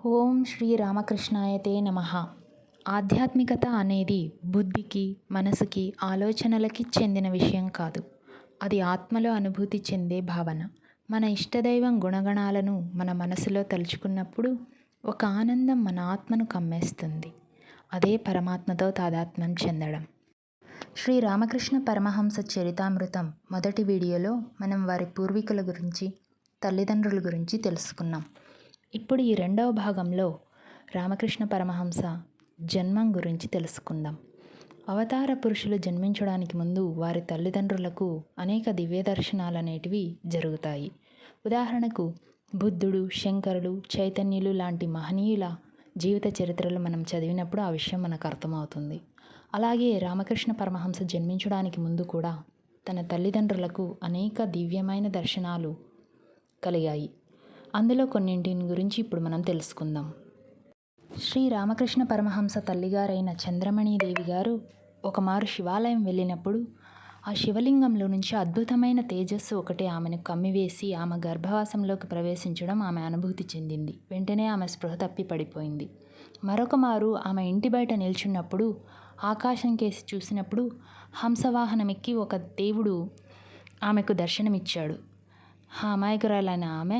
ఓం శ్రీ రామకృష్ణాయతే నమః. ఆధ్యాత్మికత అనేది బుద్ధికి, మనసుకి, ఆలోచనలకి చెందిన విషయం కాదు. అది ఆత్మలో అనుభూతి చెందే భావన. మన ఇష్టదైవం గుణగణాలను మన మనసులో తలుచుకున్నప్పుడు ఒక ఆనందం మన ఆత్మను కమ్మేస్తుంది. అదే పరమాత్మతో తాదాత్మ్యం చెందడం. శ్రీ రామకృష్ణ పరమహంస చరితామృతం మొదటి వీడియోలో మనం వారి పూర్వీకుల గురించి, తల్లిదండ్రుల గురించి తెలుసుకున్నాం. ఇప్పుడు ఈ రెండవ భాగంలో రామకృష్ణ పరమహంస జన్మం గురించి తెలుసుకుందాం. అవతార పురుషులు జన్మించడానికి ముందు వారి తల్లిదండ్రులకు అనేక దివ్య దర్శనాలు అనేటివి జరుగుతాయి. ఉదాహరణకు బుద్ధుడు, శంకరుడు, చైతన్యులు లాంటి మహనీయుల జీవిత చరిత్రలు మనం చదివినప్పుడు ఆ విషయం మనకు అర్థమవుతుంది. అలాగే రామకృష్ణ పరమహంస జన్మించడానికి ముందు కూడా తన తల్లిదండ్రులకు అనేక దివ్యమైన దర్శనాలు కలిగాయి. అందులో కొన్నింటిని గురించి ఇప్పుడు మనం తెలుసుకుందాం. శ్రీ రామకృష్ణ పరమహంస తల్లిగారైన చంద్రమణీదేవి గారు ఒకమారు శివాలయం వెళ్ళినప్పుడు ఆ శివలింగంలో నుంచి అద్భుతమైన తేజస్సు ఒకటి ఆమెను కమ్మివేసి ఆమె గర్భవాసంలోకి ప్రవేశించడం ఆమె అనుభూతి చెందింది. వెంటనే ఆమె స్పృహ తప్పి పడిపోయింది. మరొక మారు ఆమె ఇంటి బయట నిల్చున్నప్పుడు ఆకాశం కేసి చూసినప్పుడు హంసవాహనమెక్కి ఒక దేవుడు ఆమెకు దర్శనమిచ్చాడు. అమాయకురాలైన ఆమె,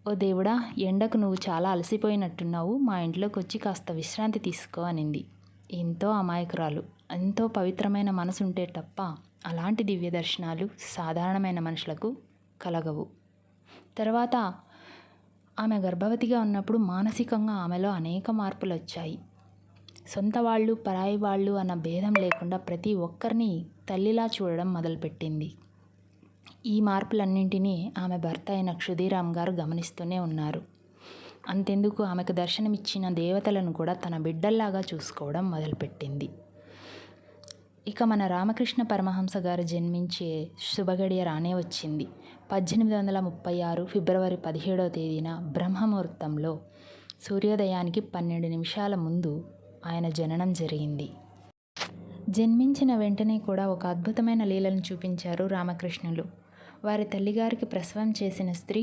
ఓ దేవుడా, ఎండకు నువ్వు చాలా అలసిపోయినట్టున్నావు, మా ఇంట్లోకి వచ్చి కాస్త విశ్రాంతి తీసుకో అనింది. ఎంతో అమాయకురాలు, ఎంతో పవిత్రమైన మనసు ఉంటే తప్ప అలాంటి దివ్య దర్శనాలు సాధారణమైన మనుషులకు కలగవు. తర్వాత ఆమె గర్భవతిగా ఉన్నప్పుడు మానసికంగా ఆమెలో అనేక మార్పులు వచ్చాయి. సొంత వాళ్ళు, పరాయి వాళ్ళు అన్న భేదం లేకుండా ప్రతి ఒక్కరిని తల్లిలా చూడడం మొదలుపెట్టింది. ఈ మార్పులన్నింటినీ ఆమె భర్త అయిన క్షుదీరామ్ గారు గమనిస్తూనే ఉన్నారు. అంతెందుకు, ఆమెకు దర్శనమిచ్చిన దేవతలను కూడా తన బిడ్డల్లాగా చూసుకోవడం మొదలుపెట్టింది. ఇక మన రామకృష్ణ పరమహంస గారు జన్మించే శుభగడియ రానే వచ్చింది. 1836 ఫిబ్రవరి 17వ తేదీన బ్రహ్మముహూర్తంలో సూర్యోదయానికి 12 నిమిషాల ముందు ఆయన జననం జరిగింది. జన్మించిన వెంటనే కూడా ఒక అద్భుతమైన లీలను చూపించారు రామకృష్ణులు. వారి తల్లిగారికి ప్రసవం చేసిన స్త్రీ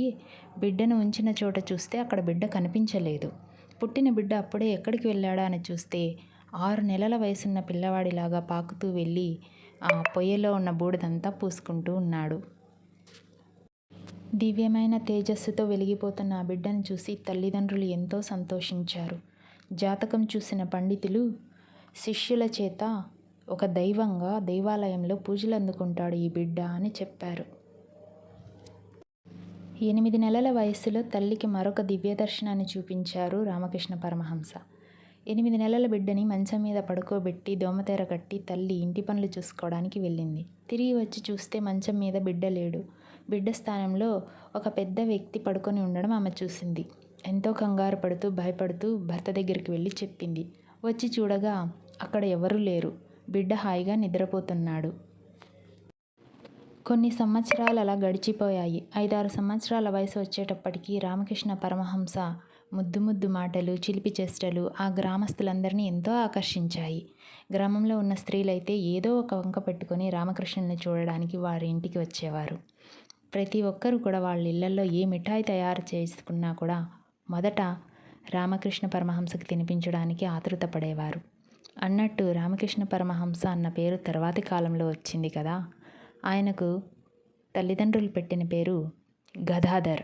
బిడ్డను ఉంచిన చోట చూస్తే అక్కడ బిడ్డ కనిపించలేదు. పుట్టిన బిడ్డ అప్పుడే ఎక్కడికి వెళ్ళాడా అని చూస్తే 6 నెలల వయసున్న పిల్లవాడిలాగా పాకుతూ వెళ్ళి ఆ పొయ్యిలో ఉన్న బూడిదంతా పూసుకుంటూ ఉన్నాడు. దివ్యమైన తేజస్సుతో వెలిగిపోతున్న ఆ బిడ్డను చూసి తల్లిదండ్రులు ఎంతో సంతోషించారు. జాతకం చూసిన పండితులు శిష్యుల చేత ఒక దైవంగా దేవాలయంలో పూజలు అందుకుంటాడు ఈ బిడ్డ అని చెప్పారు. 8 నెలల వయస్సులో తల్లికి మరొక దివ్య దర్శనాన్ని చూపించారు రామకృష్ణ పరమహంస. 8 నెలల బిడ్డని మంచం మీద పడుకోబెట్టి దోమతెర కట్టి తల్లి ఇంటి పనులు చూసుకోవడానికి వెళ్ళింది. తిరిగి వచ్చి చూస్తే మంచం మీద బిడ్డ లేడు. బిడ్డ స్థానంలో ఒక పెద్ద వ్యక్తి పడుకొని ఉండడం ఆమె చూసింది. ఎంతో కంగారు పడుతూ భయపడుతూ భర్త దగ్గరికి వెళ్ళి చెప్పింది. వచ్చి చూడగా అక్కడ ఎవరూ లేరు. బిడ్డ హాయిగా నిద్రపోతున్నాడు. కొన్ని సంవత్సరాలు అలా గడిచిపోయాయి. 5-6 సంవత్సరాల వయసు వచ్చేటప్పటికి రామకృష్ణ పరమహంస ముద్దు ముద్దు మాటలు, చిలిపి చేష్టలు ఆ గ్రామస్తులందరినీ ఎంతో ఆకర్షించాయి. గ్రామంలో ఉన్న స్త్రీలైతే ఏదో ఒక వంక పెట్టుకొని రామకృష్ణుని చూడడానికి వారి ఇంటికి వచ్చేవారు. ప్రతి ఒక్కరూ కూడా వాళ్ళ ఇళ్లలో ఏ మిఠాయి తయారు చేసుకున్నా కూడా మొదట రామకృష్ణ పరమహంసకి తినిపించడానికి ఆతృత పడేవారు. అన్నట్టు రామకృష్ణ పరమహంస అన్న పేరు తర్వాతి కాలంలో వచ్చింది కదా. ఆయనకు తల్లిదండ్రులు పెట్టిన పేరు గదాధర్.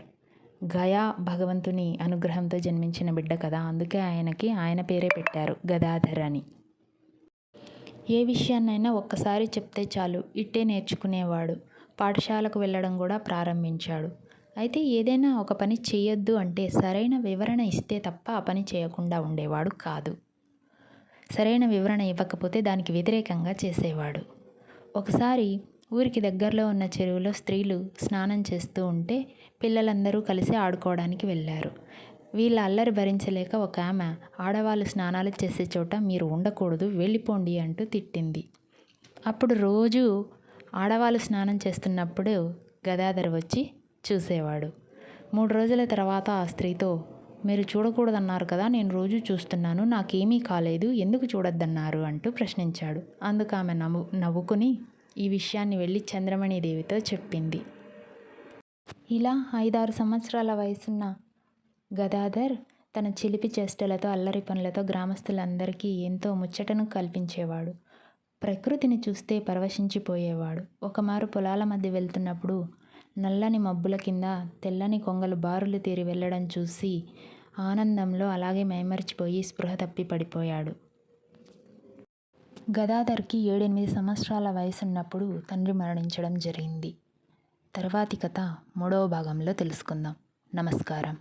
గయా భగవంతుని అనుగ్రహంతో జన్మించిన బిడ్డ కదా, అందుకే ఆయనకి ఆయన పేరే పెట్టారు, గదాధర్ అని. ఏ విషయాన్నైనా ఒక్కసారి చెప్తే చాలు ఇట్టే నేర్చుకునేవాడు. పాఠశాలకు వెళ్ళడం కూడా ప్రారంభించాడు. అయితే ఏదైనా ఒక పని చేయొద్దు అంటే సరైన వివరణ ఇస్తే తప్ప ఆ పని చేయకుండా ఉండేవాడు కాదు. సరైన వివరణ ఇవ్వకపోతే దానికి వ్యతిరేకంగా చేసేవాడు. ఒకసారి ఊరికి దగ్గరలో ఉన్న చెరువులో స్త్రీలు స్నానం చేస్తూ ఉంటే పిల్లలందరూ కలిసి ఆడుకోవడానికి వెళ్ళారు. వీళ్ళ అల్లరి భరించలేక ఒక ఆమె, ఆడవాళ్ళు స్నానాలు చేసే చోట మీరు ఉండకూడదు, వెళ్ళిపోండి అంటూ తిట్టింది. అప్పుడు రోజు ఆడవాళ్ళు స్నానం చేస్తున్నప్పుడు గదాధర్ వచ్చి చూసేవాడు. 3 రోజుల తర్వాత ఆ స్త్రీతో, మీరు చూడకూడదన్నారు కదా, నేను రోజు చూస్తున్నాను, నాకేమీ కాలేదు, ఎందుకు చూడొద్దన్నారు అంటూ ప్రశ్నించాడు. అందుకు ఆమె నవ్వుకుని ఈ విషయాన్ని వెళ్ళి చంద్రమణీదేవితో చెప్పింది. ఇలా 5-6 సంవత్సరాల వయసున్న గదాధర్ తన చిలిపి చేష్టలతో అల్లరి పనులతో గ్రామస్తులందరికీ ఎంతో ముచ్చటను కల్పించేవాడు. ప్రకృతిని చూస్తే పరవశించిపోయేవాడు. ఒకమారు పొలాల మధ్య వెళ్తున్నప్పుడు నల్లని మబ్బుల కింద తెల్లని కొంగలు బారులు తీరి వెళ్ళడం చూసి ఆనందంలో అలాగే మైమరిచిపోయి స్పృహ తప్పి పడిపోయాడు. గదాధర్కి 7-8 సంవత్సరాల వయసున్నప్పుడు తండ్రి మరణించడం జరిగింది. తర్వాతి కథ 3వ భాగంలో తెలుసుకుందాం. నమస్కారం.